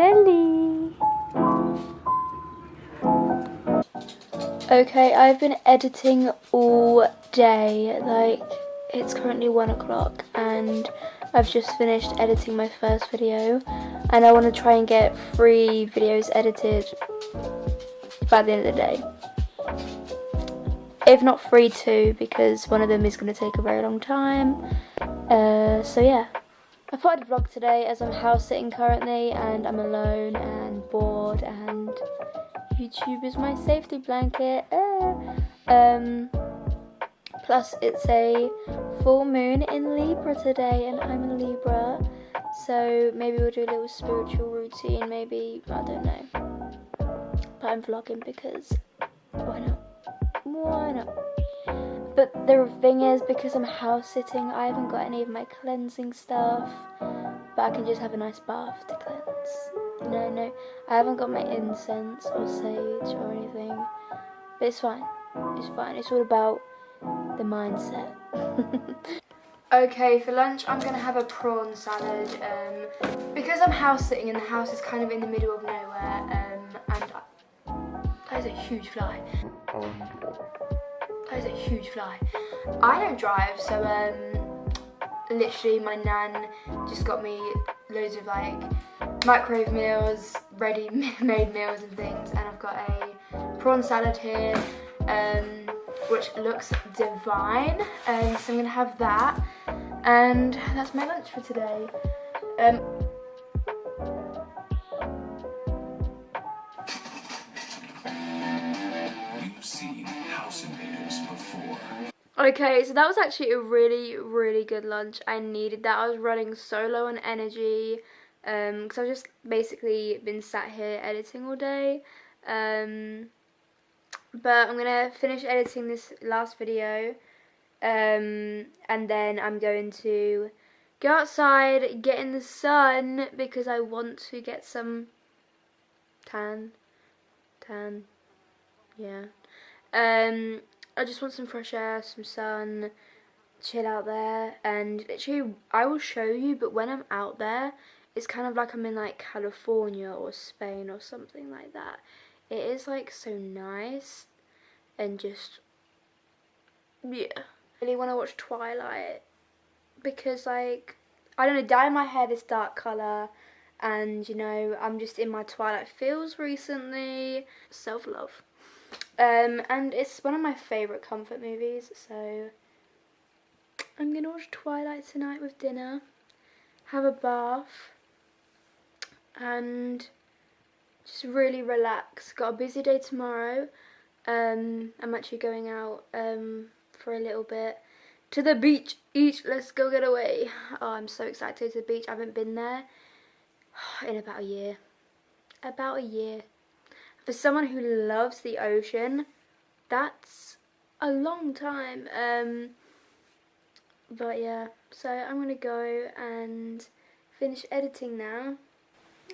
Nelly. Okay, I've been editing all day. Like, it's currently 1 o'clock and I've just finished editing my first video, and I want to try and get 3 videos edited by the end of the day. If not 3, 2, because one of them is going to take a very long time. So yeah. I thought I'd vlog today as I'm house sitting currently and I'm alone and bored, and YouTube is my safety blanket. Plus it's a full moon in Libra today and I'm in Libra, so maybe we'll do a little spiritual routine, maybe, I don't know. But I'm vlogging because why not? Why not? But the thing is, because I'm house sitting, I haven't got any of my cleansing stuff, but I can just have a nice bath to cleanse. No, I haven't got my incense or sage or anything, but it's fine. It's fine. It's all about the mindset. Okay, for lunch I'm gonna have a prawn salad. Because I'm house sitting and the house is kind of in the middle of nowhere. And that is a huge fly. That is a huge fly. I don't drive, so literally my nan just got me loads of like microwave meals, ready-made meals and things, and I've got a prawn salad here, which looks divine. So I'm gonna have that, and that's my lunch for today. Okay, so that was actually a really good lunch. I needed that. I was running so low on energy because I've just basically been sat here editing all day. But I'm gonna finish editing this last video, and then I'm going to go outside, get in the sun, because I want to get some tan, yeah. I just want some fresh air, some sun, chill out there, and literally I will show you, but when I'm out there, it's kind of like I'm in like California or Spain or something like that. It is like so nice, and just, yeah. I really want to watch Twilight, because like, I don't know, dyeing my hair this dark colour, and you know, I'm just in my Twilight feels recently. Self-love. And it's one of my favourite comfort movies, so I'm gonna watch Twilight tonight with dinner, have a bath, and just really relax. Got a busy day tomorrow. I'm actually going out for a little bit to the beach. Let's go get away. Oh, I'm so excited to the beach. I haven't been there in about a year. For someone who loves the ocean, that's a long time. But yeah, so I'm gonna go and finish editing now.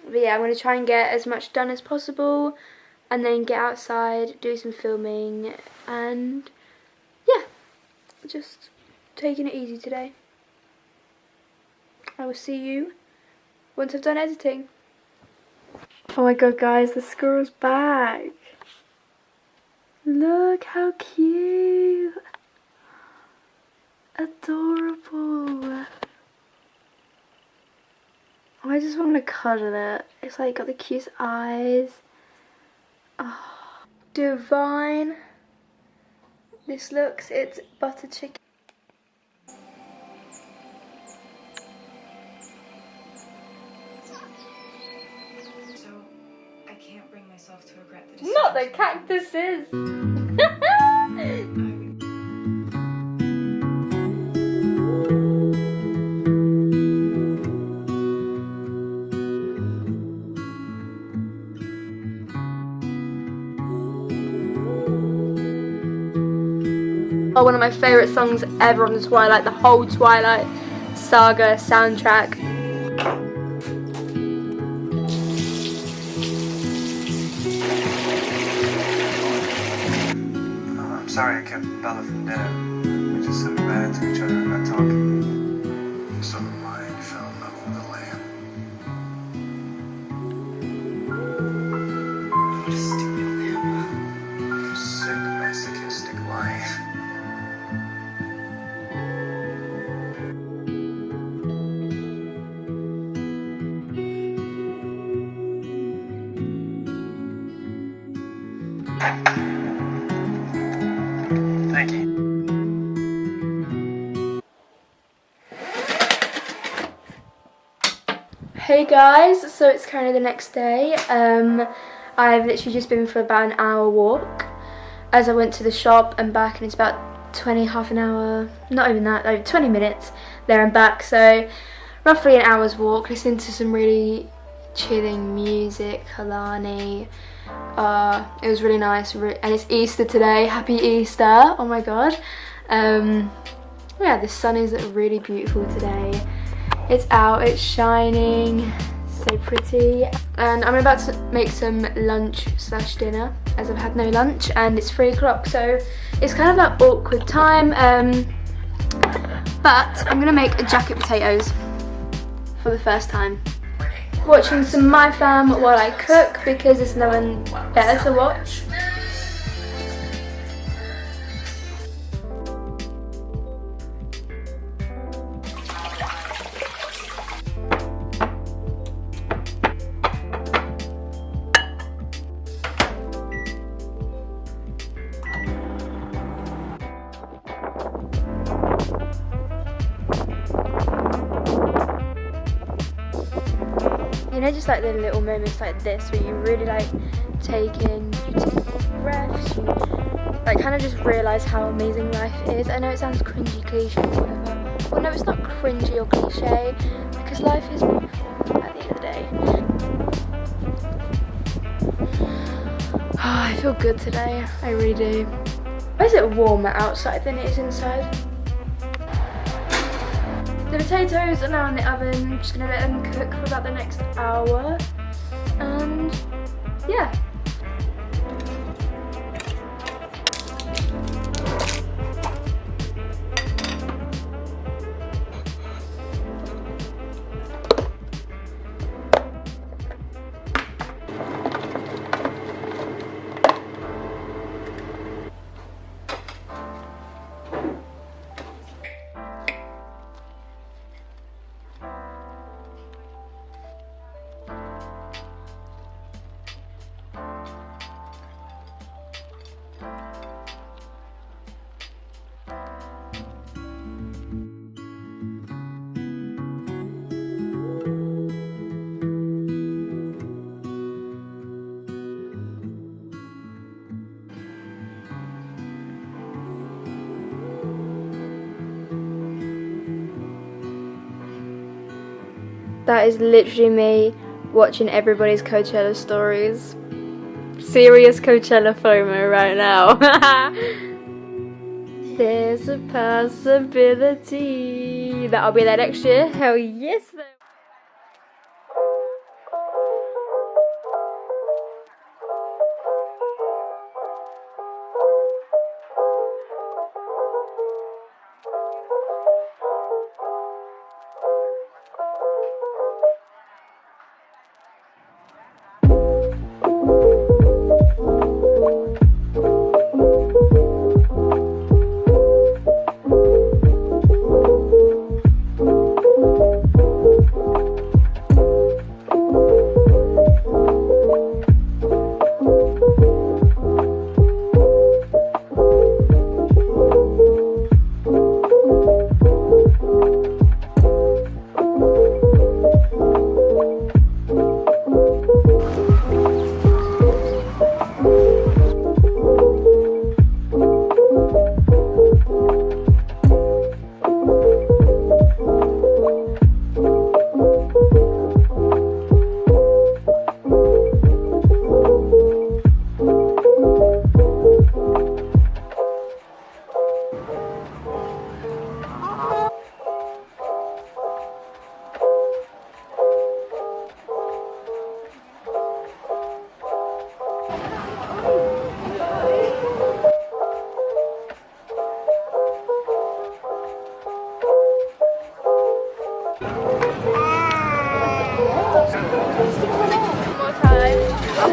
But yeah, I'm gonna try and get as much done as possible, and then get outside, do some filming, and yeah, just taking it easy today. I will see you once I've done editing. Oh my god, guys, the squirrel's back. Look how cute. Adorable. I just want to cuddle it. It's like got the cutest eyes. Oh, divine. This looks, it's butter chicken. To regret the decision. Not the cactuses! Oh, one of my favourite songs ever on the Twilight, the whole Twilight saga soundtrack. Sorry I kept Bella from dinner. We just said goodbye to each other and got talking. So the lion fell in love with the lamb. put a stupid on him. Sick, masochistic life. Thank you. Hey guys, so it's currently the next day. I've literally just been for about an hour walk as I went to the shop and back, and it's about half an hour, not even that, like 20 minutes there and back, so roughly an hour's walk, listening to some really chilling music, Kalani. It was really nice, and it's Easter today. Happy Easter, oh my god. Yeah, the sun is really beautiful today. It's out, it's shining, so pretty. And I'm about to make some lunch slash dinner, as I've had no lunch, and it's 3 o'clock, so it's kind of that awkward time. But I'm gonna make jacket potatoes for the first time. Watching some My Fam while I cook, because there's no one better to watch. You know, just like the little moments like this where you really like take deep breaths, you like kind of just realise how amazing life is. I know it sounds cringy, cliche, or whatever. Well, no, it's not cringy or cliche, because life is beautiful at the end of the day. Oh, I feel good today, I really do. Why is it warmer outside than it is inside? The potatoes are now in the oven. I'm just gonna let them cook for about the next hour, and yeah. That is literally me watching everybody's Coachella stories. Serious Coachella FOMO right now. There's a possibility that I'll be there next year. Hell yes.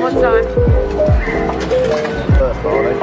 one time. First morning.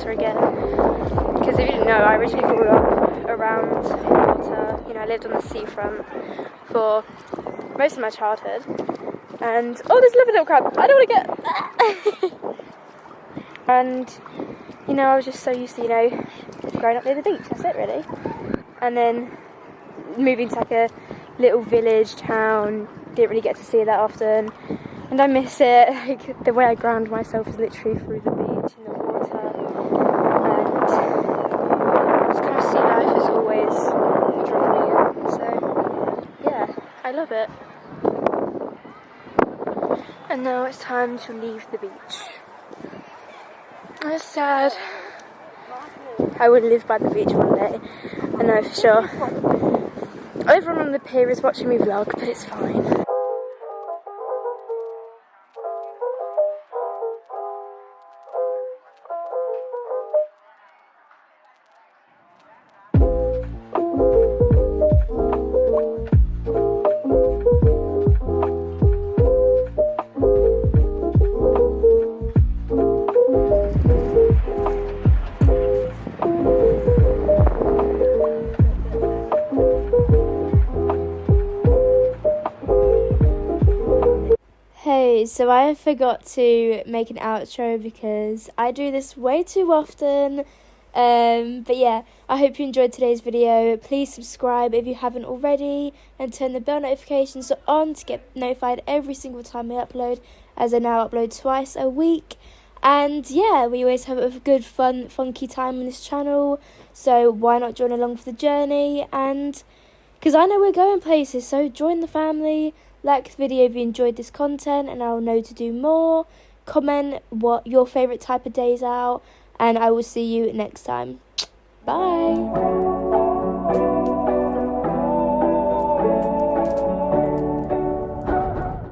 Again, because if you didn't know, I originally grew up around water. You know, I lived on the seafront for most of my childhood, and oh, there's a little crab. I don't want to get. And you know, I was just so used to, you know, growing up near the beach. That's it, really. And then moving to like a little village town, didn't really get to see it that often, and I miss it. Like, the way I ground myself is literally through the beach in the water. I love it. And now it's time to leave the beach. It's sad. I would live by the beach one day, I know for sure. Everyone on the pier is watching me vlog, but it's fine. So I forgot to make an outro because I do this way too often. But yeah, I hope you enjoyed today's video. Please subscribe if you haven't already and turn the bell notifications on to get notified every single time I upload, as I now upload twice a week. And yeah, we always have a good, fun, funky time on this channel, so why not join along for the journey? And because I know we're going places, so join the family. Like the video if you enjoyed this content and I'll know to do more. Comment what your favourite type of day is out, and I will see you next time. Bye.